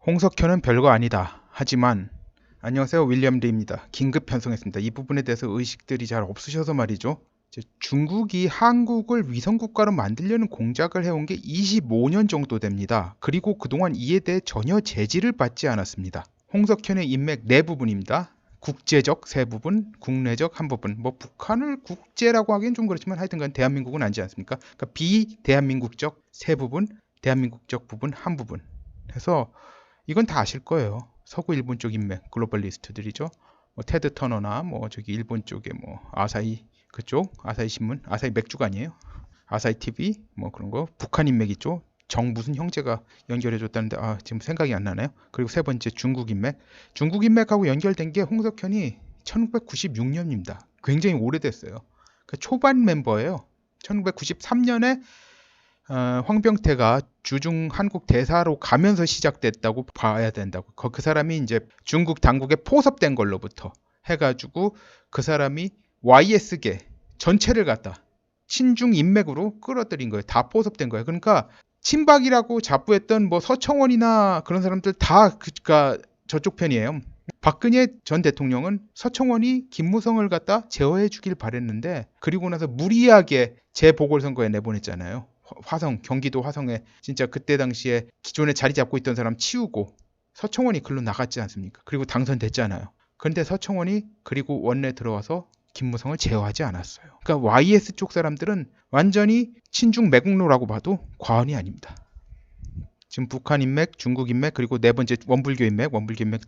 홍석현은 별거 아니다. 하지만 안녕하세요. 윌리엄 리입니다. 긴급 편성했습니다. 이 부분에 대해서 의식들이 잘 없으셔서 말이죠. 중국이 한국을 위성국가로 만들려는 공작을 해온 게 25년 정도 됩니다. 그리고 그동안 이에 대해 전혀 제지를 받지 않았습니다. 홍석현의 인맥 네 부분입니다. 국제적 세 부분, 국내적 한 부분. 뭐 북한을 국제라고 하기엔 좀 그렇지만 하여튼간 대한민국은 아니지 않습니까? 그러니까 비대한민국적 세 부분, 대한민국적 부분 한 부분. 해서 이건 다 아실 거예요. 서구 일본 쪽 인맥 글로벌리스트들이죠. 뭐 테드 터너나 뭐 저기 일본 쪽에 뭐 아사히 그쪽 아사히 신문, 아사히 맥주가 아니에요. 아사히 TV 뭐 그런 거. 북한 인맥 있죠. 정 무슨 형제가 연결해줬다는데 지금 생각이 안 나네요. 그리고 세 번째 중국 인맥. 중국 인맥하고 연결된 게 홍석현이 1996년입니다. 굉장히 오래됐어요. 그러니까 초반 멤버예요. 1993년에 황병태가 주중 한국 대사로 가면서 시작됐다고 봐야 된다고. 그 사람이 이제 중국 당국에 포섭된 걸로부터 해가지고 그 사람이 YS계 전체를 갖다 친중 인맥으로 끌어들인 거예요. 다 포섭된 거예요. 그러니까 친박이라고 자부했던 뭐 서청원이나 그런 사람들 다 그러니까 저쪽 편이에요. 박근혜 전 대통령은 서청원이 김무성을 갖다 제어해 주길 바랬는데 그리고 나서 무리하게 재보궐선거에 내보냈잖아요. 화성, 경기도 화성에 진짜 그때 당시에 기존에 자리 잡고 있던 사람 치우고 서청원이 글로 나갔지 않습니까? 그리고 당선됐잖아요. 그런데 서청원이 그리고 원내 들어와서 김무성을 제어하지 않았어요. 그러니까 YS 쪽 사람들은 완전히 친중 매국노라고 봐도 과언이 아닙니다. 지금 북한 인맥, 중국 인맥, 그리고 네 번째 원불교 인맥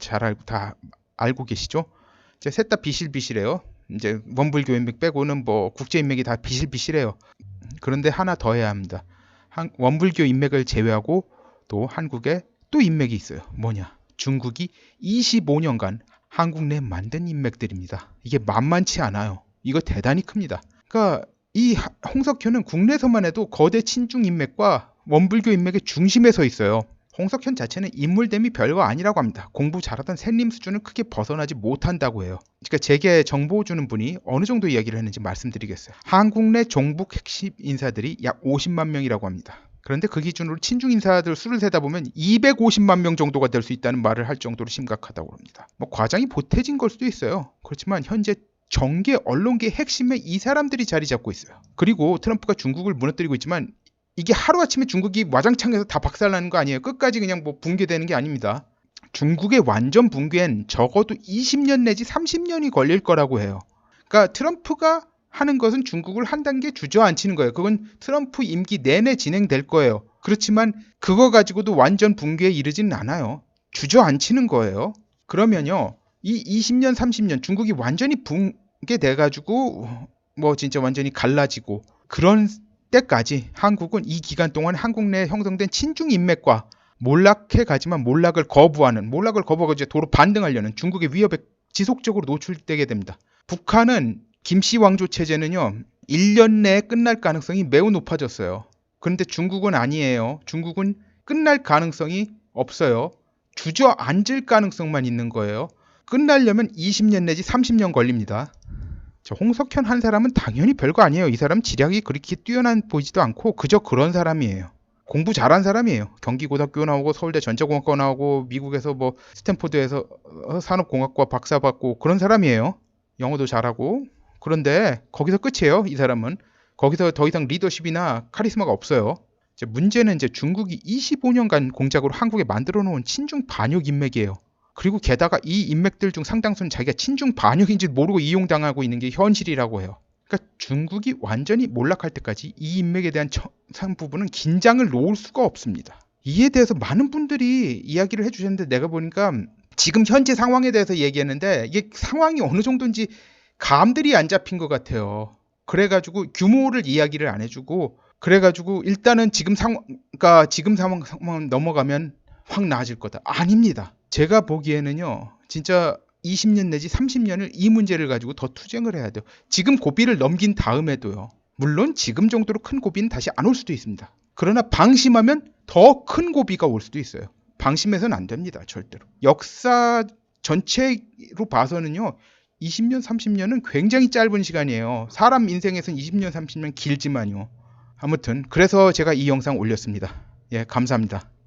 잘 다 알고 계시죠? 이제 셋 다 비실비실해요. 이제 원불교 인맥 빼고는 뭐 국제 인맥이 다 비실비실해요. 그런데 하나 더 해야 합니다. 원불교 인맥을 제외하고 또 한국에 또 인맥이 있어요. 뭐냐? 중국이 25년간 한국 내 만든 인맥들입니다. 이게 만만치 않아요. 이거 대단히 큽니다. 그러니까 이 홍석현은 국내에서만 해도 거대 친중 인맥과 원불교 인맥의 중심에 서 있어요. 홍석현 자체는 인물됨이 별거 아니라고 합니다. 공부 잘하던 샌님 수준을 크게 벗어나지 못한다고 해요. 그러니까 제게 정보 주는 분이 어느 정도 이야기를 했는지 말씀드리겠어요. 한국 내 종북 핵심 인사들이 약 50만 명이라고 합니다. 그런데 그 기준으로 친중 인사들 수를 세다 보면 250만 명 정도가 될 수 있다는 말을 할 정도로 심각하다고 합니다. 뭐 과장이 보태진 걸 수도 있어요. 그렇지만 현재 정계, 언론계 핵심에 이 사람들이 자리 잡고 있어요. 그리고 트럼프가 중국을 무너뜨리고 있지만 이게 하루아침에 중국이 와장창에서 다 박살나는 거 아니에요. 끝까지 그냥 뭐 붕괴되는 게 아닙니다. 중국의 완전 붕괴엔 적어도 20년 내지 30년이 걸릴 거라고 해요. 그러니까 트럼프가 하는 것은 중국을 한 단계 주저앉히는 거예요. 그건 트럼프 임기 내내 진행될 거예요. 그렇지만 그거 가지고도 완전 붕괴에 이르지는 않아요. 주저앉히는 거예요. 그러면요. 이 20년, 30년 중국이 완전히 붕괴돼가지고 뭐 진짜 완전히 갈라지고 그런 때까지 한국은 이 기간 동안 한국 내에 형성된 친중 인맥과 몰락해 가지만 몰락을 거부하고 이제 도로 반등하려는 중국의 위협에 지속적으로 노출되게 됩니다. 북한은 김씨 왕조 체제는요 1년 내에 끝날 가능성이 매우 높아졌어요. 그런데 중국은 아니에요. 중국은 끝날 가능성이 없어요. 주저앉을 가능성만 있는 거예요. 끝나려면 20년 내지 30년 걸립니다. 홍석현 한 사람은 당연히 별거 아니에요. 이 사람 지략이 그렇게 뛰어난 보이지도 않고 그저 그런 사람이에요. 공부 잘한 사람이에요. 경기고등학교 나오고 서울대 전자공학과 나오고 미국에서 뭐 스탠포드에서 산업공학과 박사 받고 그런 사람이에요. 영어도 잘하고. 그런데 거기서 끝이에요. 이 사람은. 거기서 더 이상 리더십이나 카리스마가 없어요. 문제는 이제 중국이 25년간 공작으로 한국에 만들어 놓은 친중 반역 인맥이에요. 그리고 게다가 이 인맥들 중 상당수는 자기가 친중 반역인지 모르고 이용당하고 있는 게 현실이라고 해요. 그러니까 중국이 완전히 몰락할 때까지 이 인맥에 대한 부분은 긴장을 놓을 수가 없습니다. 이에 대해서 많은 분들이 이야기를 해주셨는데 내가 보니까 지금 현재 상황에 대해서 얘기했는데 이게 상황이 어느 정도인지 감들이 안 잡힌 것 같아요. 그래가지고 규모를 이야기를 안 해주고 그래가지고 일단은 지금 상황 넘어가면 확 나아질 거다. 아닙니다. 제가 보기에는요. 진짜 20년 내지 30년을 이 문제를 가지고 더 투쟁을 해야 돼요. 지금 고비를 넘긴 다음에도요. 물론 지금 정도로 큰 고비는 다시 안 올 수도 있습니다. 그러나 방심하면 더 큰 고비가 올 수도 있어요. 방심해서는 안 됩니다. 절대로. 역사 전체로 봐서는요. 20년, 30년은 굉장히 짧은 시간이에요. 사람 인생에서는 20년, 30년 길지만요. 아무튼 그래서 제가 이 영상 올렸습니다. 예, 감사합니다.